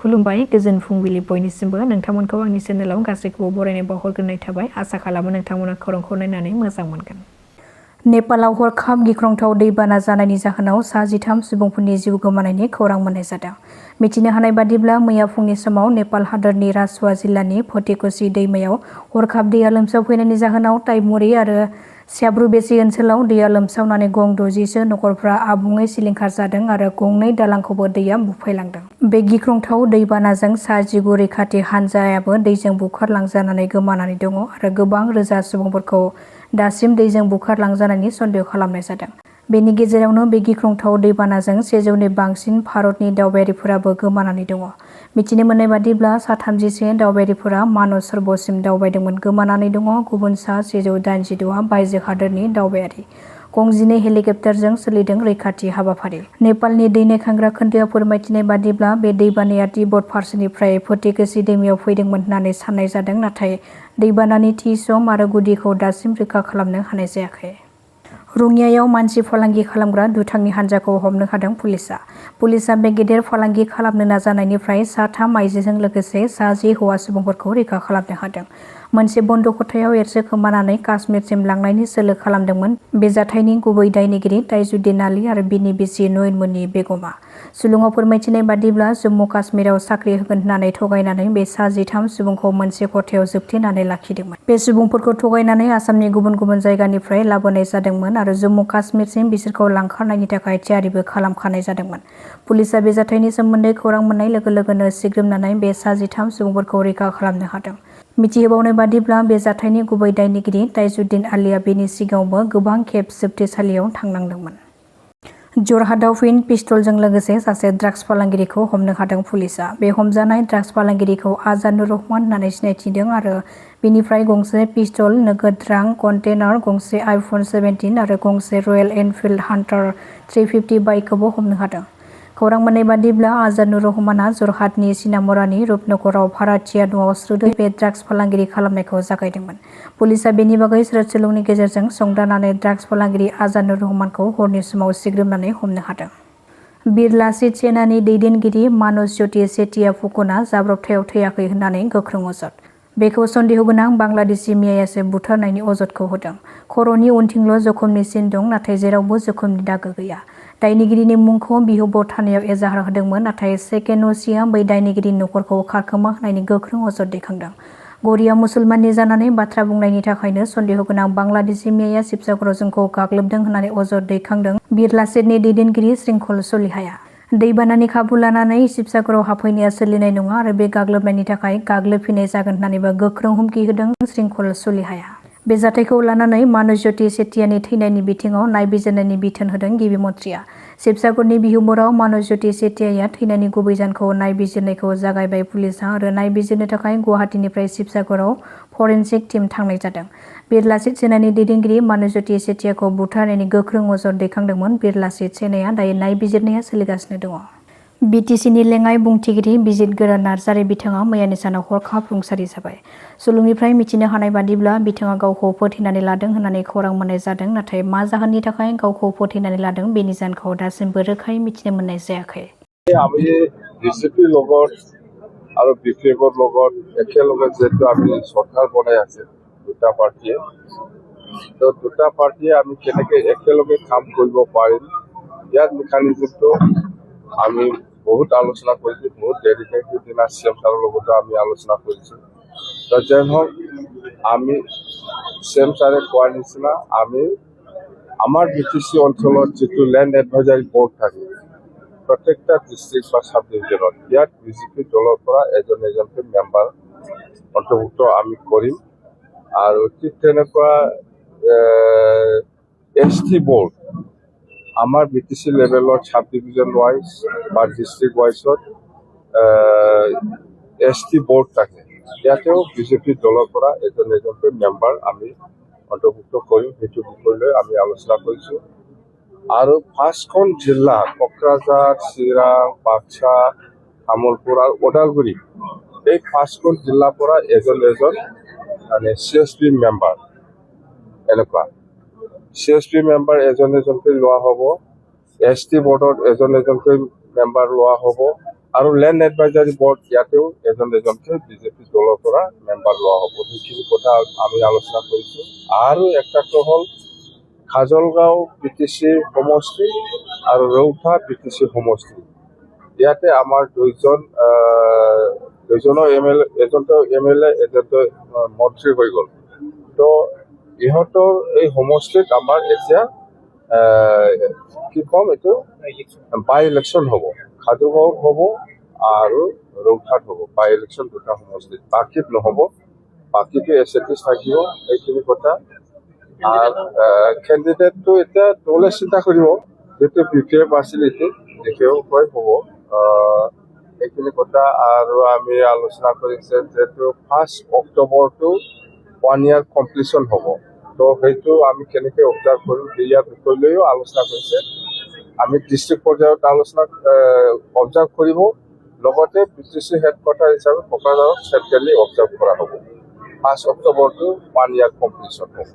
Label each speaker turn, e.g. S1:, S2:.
S1: खुलुमबाय गोजोन फुंबिलि बयनिसिमबो नोंथांमोनखौ आंनि चेनेलाव गासैखौबो बरायनाय बावहरग्रोनाय थाबाय आसा खालामो नोंथांमोना खौरांखौ नायनानै मोजां मोनगोन। नेपालाव हरखाब गिख्रंथाव दैबाना जानायनि जाहोनाव 13 सुबुंफोरनि जिउ गोमानायनि खौरां मोननाय जादों। मिथिनो हानाय बादिब्ला मैया फुंनि समाव नेपाल हादोरनि राजुवा जिल्लानि फतेकुसि दैमायाव हरखाब दैया लोमसावफैनायनि जाहोनाव ताइमुरी आरो स्याब्रुबेसी ओनसोलाव दैया लोमसावनानै गं 60सो नखरफ्रा आबुङै सिलिंखार जादों आरो गंनै दालांखौबो दैया बुफायलांदों। बे गिख्रंथाव दैबानाजों 19 रैखाथि हानजायाबो दैजों बुखारलांजानानै गोमानानै दङ आरो गोबां रोजा सुबुंफोरखौ दासिम दैजों बुखारलांजानायनि सन्देह खालामनाय जादों। बेनि गेजेरावनो बे गिख्रंथाव दैबानाजों 100नि बांसिन भारतनि दावबायारिफोराबो गोमानानै दङ। मिथिनो मोननाय बादिब्ला 33 दावबायारिफोरा मानस सरोबरसिम दावबायदोंमोन गोमानानै दङ। गुबुन 186आ बायजो हादोरनि दावबायारि। गं 12 हेलिकप्टारजों सोलिदों रैखाथि हाबाफारि। नेपालनि दै नायखांग्रा खोन्दोआ फोरमायथिनाय बादिब्ला बे दैबानाया तिब्बत फारसेनिफ्राय फतेकुसि दैमायाव फैदोंमोन होननानै साननाय जादों, नाथाय दैबानानि थि सम आरो गुदिखौ दासिम रोखा खालामनो हानाय जायाखै। रङियायाव मानसि फालांगि खालामग्रा दुथांनि हानजाखौ हमनो हादों पुलिसआ। पुलिसआ बे गेदेर फालांगि खालामनो नाजानायनिफ्राय 3 आइजोजों लोगोसे 10 हौवा सुबुंफोरखौ रैखा खालामनो हादों। मोनसे बन्द खथायाव एरसोखोमानानै काश्मीरसिम लांनायनि सोलो खालामदोंमोन। बे जाथायनि गुबै दायनिगिरि ताइजुद्दिन आली आरो बिनि बिसि नयनमोननि बेगमा। सुलुङाव फोरमायथिनाय बादिब्ला जम्मु काश्मीराव साख्रि होगोन होननानै थगायनानै बे 13 सुबुंखौ मोनसे खथायाव जोबथेनानै लाखिदोंमोन। बे सुबुंफोरखौ थगायनानै आसामनि गुबुन गुबुन जायगानिफ्राय लाबोनाय जादोंमोन आरो जम्मु काश्मीरसिम बिसोरखौ लांखारनायनि थाखाय थियारिबो खालामखानाय जादोंमोन। पुलिसआ बे जाथायनि सोमोन्दै खौरां मोननाय लोगो लोगोनो सिग्रोमनानै बे 13 सुबुंफोरखौ रैखा खालामनो हादों। मिथिहोबावनाय बादिब्ला बे जाथायनि गुबै दायनिगिरि ताइजुद्दिन आलीआ बेनि सिगाङावबो गोबां खेब जोबथेसालियाव थांनांदोंमोन। जरहाटआव फिन पिस्तलजों लोगोसे सासे ड्राग्स फालांगिरिखौ हमनो हादों पुलिसआ। बे हमजानाय ड्राग्स फालांगिरिखौ आजानुर रहमान होननानै सिनायथिदों आरो बिनिफ्राय गंसे पिस्तल, नोगोद रां, कन्टेनार, गंसे आइफन 17 आरो गंसे रयेल एनफिल्ड हान्टार 350 बाइकखौबो हमनो हादों। खौरां मोननाय बादिब्ला आजानुर रहमानआ जरहाटनि सिनामरानि रुपनगराव भाराथिया न'आव स्रोदै बे ड्राग्स फालांगिरि खालामनायखौ जागायदोंमोन। पुलिसआ बेनि बागै सोलोनि गेजेरजों संदाननानै ड्राग्स फालांगिरि आजानुर रहमानखौ हरनि समाव सिग्रोमनानै हमनो हादों। बिरलाचित सेनानि दैदेनगिरि मानुष ज्योति सेठिया फुकनआ जाब्रबथायाव थैयाखै होननानै गोख्रों अजद। बेखौ सन्देह गोनां बांलादेशी मियायासो बुथारनायनि अजदखौ होदों। खर'नि उनथिंल' जखमनि सिन दं, नाथाय जेरावबो जखमनि दागो गैया। दायनिगिरिनि मुंखौ बिहुब थानायाव एजाहार होदोंमोन, नाथाय सेकेन'सिआ बै दायनिगिरिनि नखरखौ खारखोमा होनायनि गोख्रों अजद दैखांदों। गरिया मुसलमाननि जानानै बाथ्रा बुंनायनि थाखायनो सन्देह गोनां बांलादेशी मियाया शिबसागराव जोंखौ गाग्लोबदों होननानै अजद दैखांदों बिरलाचितनि दैदेनगिरि श्रृंखल सलिहाया। दैबानानि खाबु लानानै शिबसागराव हाबफैनाया सोलिनाय नङा आरो बे गाग्लोबनायनि थाखाय गाग्लोबफिननाय जागोन होननानैबो गोख्रों हुमखि होदों श्रृंखल सलिहाया। बे जाथायखौ लानानै मानुष ज्योति सेठियानि थैनायनि बिथिङाव नायबिजिरनायनि बिथोन होदों गिबि मन्थ्रिया। शिबसागरनि बिहुबराव मानुष ज्योति सेठियाया थैनायनि गुबै जाहोनखौ नायबिजिरनायखौ जागायबाय पुलिसआ आरो नायबिजिरनो थाखाय गुवाहाटीनिफ्राय शिबसागराव फरेनसिक टिम थांनाय जादों। बिरलाचित सेनानि दैदेनगिरि मानुष ज्योति सेठियाखौ बुथारनायनि गोख्रों अजद दैखांदोंमोन बिरलाचित सेनाया। दायो नायबिजिरनाया सोलिगासिनो दङ। बिटिसिनि लेङाइ बुंथिगिरि बिजित गोरा नार्जारि बिथाङा मैयानि सानाव हरखाब रुंसारि जाबाय। सुलुंनिफ्राय मिथिनो हानाय बादिब्ला बिथाङा गावखौ फोथैनानै लादों होननानै खौरां मोननाय जादों, नाथाय मा जाहोननि थाखाय गावखौ फोथैनानै लादों बेनि जाहोनखौ दासिमबो रोखायै मिथिनो मोननाय जायाखै।
S2: আমি বিজেপিৰ লগত আৰু বিপিএফৰ লগত একেলগে যেহেতু আমি চৰকাৰ বনাই আছে দুটা পাৰ্টিয়ে, তো দুটা পাৰ্টিয়ে আমি কেনেকৈ একেলগে কাম কৰিব পাৰিম ইয়াৰ মেকানিজমটো আমি বহুত আলোচনা কৰিছোঁ। বহুত দেৰিকৈ সিদিনা চিএম ছাৰৰ লগতো আমি আলোচনা কৰিছোঁ। তো যেন হওক আমি চিএম ছাৰে কোৱাৰ নিচিনা আমি আমাৰ বিটিচি অঞ্চলত যিটো লেণ্ড এডভাইজাৰী বৰ্ড থাকে প্ৰত্যেকটা ডিষ্ট্ৰিক্ট বা সাব ডিভিজনত ইয়াত বিজেপি দলৰ পৰা এজনকৈ মেম্বাৰ অন্তৰ্ভুক্ত আমি কৰিম আৰু ঠিক তেনেকুৱা ST বৰ্ড আমাৰ বিটিচি লেভেলৰ সাব ডিভিজন ৱাইজ বা ডিষ্ট্ৰিক্ট ৱাইজত ST বৰ্ড থাকে। ইয়াতেও বিজেপি দলৰ পৰা এজনকৈ মেম্বাৰ আমি অন্তৰ্ভুক্ত কৰিম। সেইটো বিষয় লৈ আমি আলোচনা কৰিছোঁ। আৰু 5খন জিলা কোকৰাঝাৰ, চিৰাং, বাক্সা, তামুলপুৰ আৰু ওদালগুৰি এই 5খন জিলাৰ পৰা এজন মানে CSP মেম্বাৰ এনেকুৱা CSP মেম্বাৰ এজনকৈ লোৱা হ'ব। ST বৰ্ডত এজনকৈ মেম্বাৰ লোৱা হ'ব আৰু লেণ্ড এডভাইজাৰী বৰ্ড ইয়াতেও এজনকে বিজেপি দলৰ পৰা মেম্বাৰ লোৱা হ'ব। সেইখিনি কথা আমি আলোচনা কৰিছোঁ। আৰু একটাটো হ'ল খাজলগাঁও পিটিচি সমষ্টি আৰু ৰৌতা পিটিচি সমষ্টি। ইয়াতে আমাৰ দুইজনৰ MLA, এজনটো MLA, এজনটো মন্ত্ৰী হৈ গ'ল। তো ইহঁতৰ এই সমষ্টিত আমাৰ এতিয়া কি ক'ম, এইটো বাই ইলেকশ্যন হ'ব। খাজলগাঁৱত হ'ব আৰু ৰৌতাত হ'ব। বাই ইলেকশ্যন দুটা সমষ্টিত, বাকীত নহ'ব। বাকীটো এছএটিছ থাকিব। এইখিনি কথা। আৰু কেণ্ডিডেটটো এতিয়া দলে চিন্তা কৰিব, যিটো BTR আছিল এইটো দেখেও হয় হ'ব। এইখিনি কথা। আৰু আমি আলোচনা কৰিছে যিহেতু 1 অক্টোবৰটো 1 year কমপ্লিশ্যন হ'ব। তো সেইটো আমি কেনেকৈ অবজাৰ্ভ কৰিম, ইয়াৰ বিষয় লৈও আলোচনা কৰিছে। আমি ডিষ্ট্ৰিক্ট পৰ্যায়ত অবজাৰ্ভ কৰিব, লগতে BTC হেডকোৱাৰ্টাৰ হিচাপে কোকৰাঝাৰত চেণ্ট্ৰেলি অবজাৰ্ভ কৰা হ'ব। 1 অক্টোবৰটো 1 year কমপ্লিশ্যন হ'ব।